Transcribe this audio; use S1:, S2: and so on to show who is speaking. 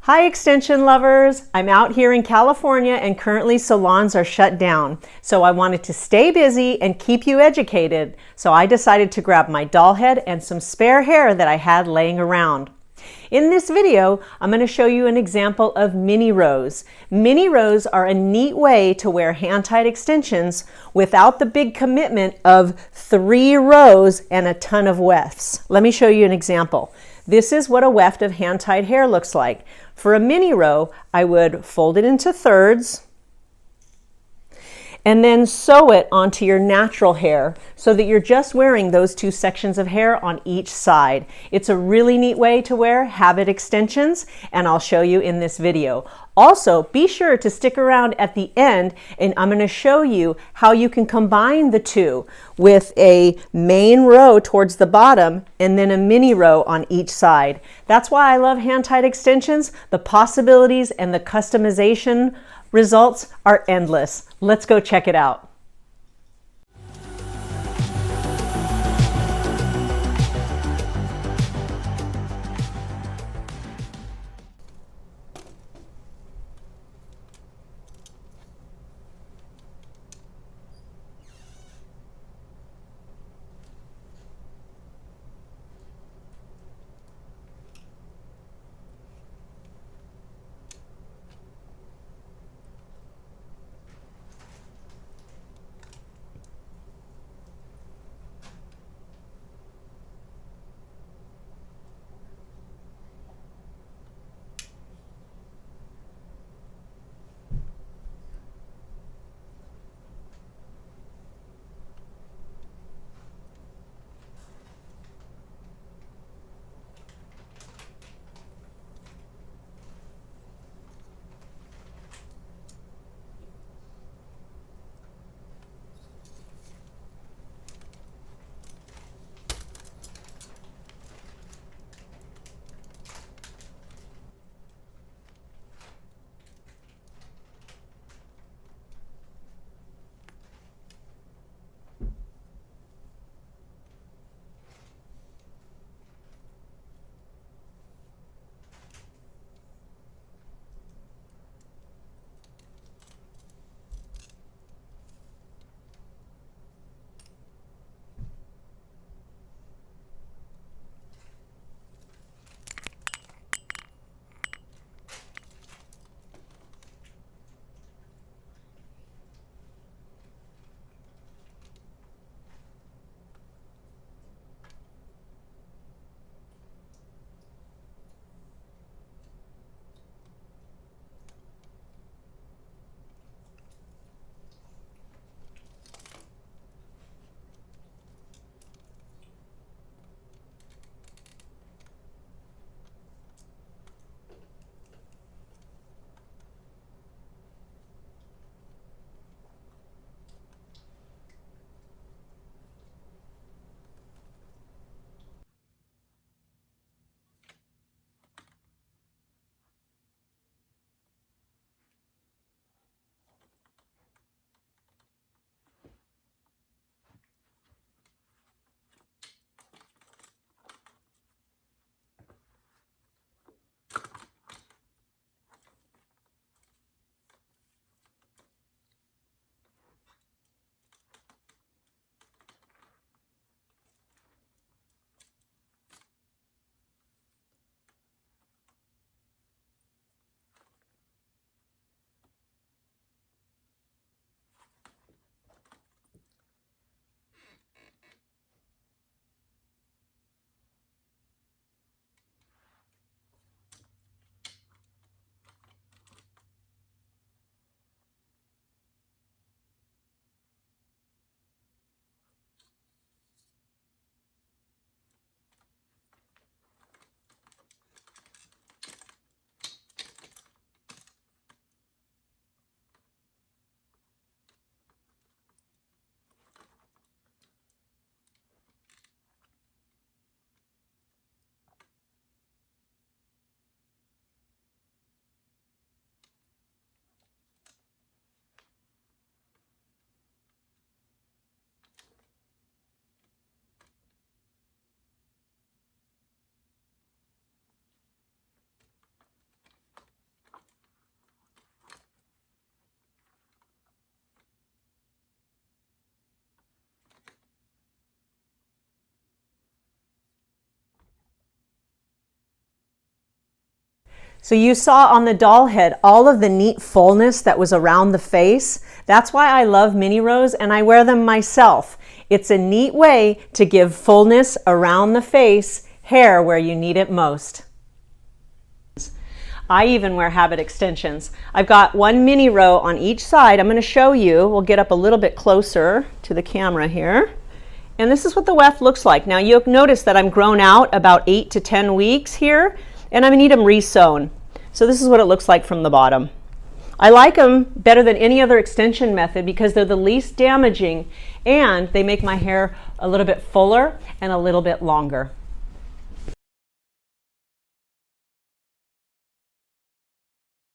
S1: Hi extension lovers! I'm out here in California and currently salons are shut down. So I wanted to stay busy and keep you educated. So I decided to grab my doll head and some spare hair that I had laying around. In this video, I'm going to show you an example of mini rows. Mini rows are a neat way to wear hand-tied extensions without the big commitment of 3 rows and a ton of wefts. Let me show you an example. This is what a weft of hand-tied hair looks like. For a mini row, I would fold it into thirds and then sew it onto your natural hair so that you're just wearing those 2 sections of hair on each side. It's a really neat way to wear habit extensions, and I'll show you in this video. Also, be sure to stick around at the end, and I'm going to show you how you can combine the 2 with a main row towards the bottom and then a mini row on each side. That's why I love hand-tied extensions. The possibilities and the customization results are endless. Let's go check it out. So you saw on the doll head all of the neat fullness that was around the face. That's why I love mini rows and I wear them myself. It's a neat way to give fullness around the face, hair where you need it most. I even wear habit extensions. I've got one mini row on each side. I'm going to show you. We'll get up a little bit closer to the camera here. And this is what the weft looks like. Now you'll notice that I'm grown out about 8 to 10 weeks here, and I need them re-sewn. So this is what it looks like from the bottom. I like them better than any other extension method because they're the least damaging and they make my hair a little bit fuller and a little bit longer.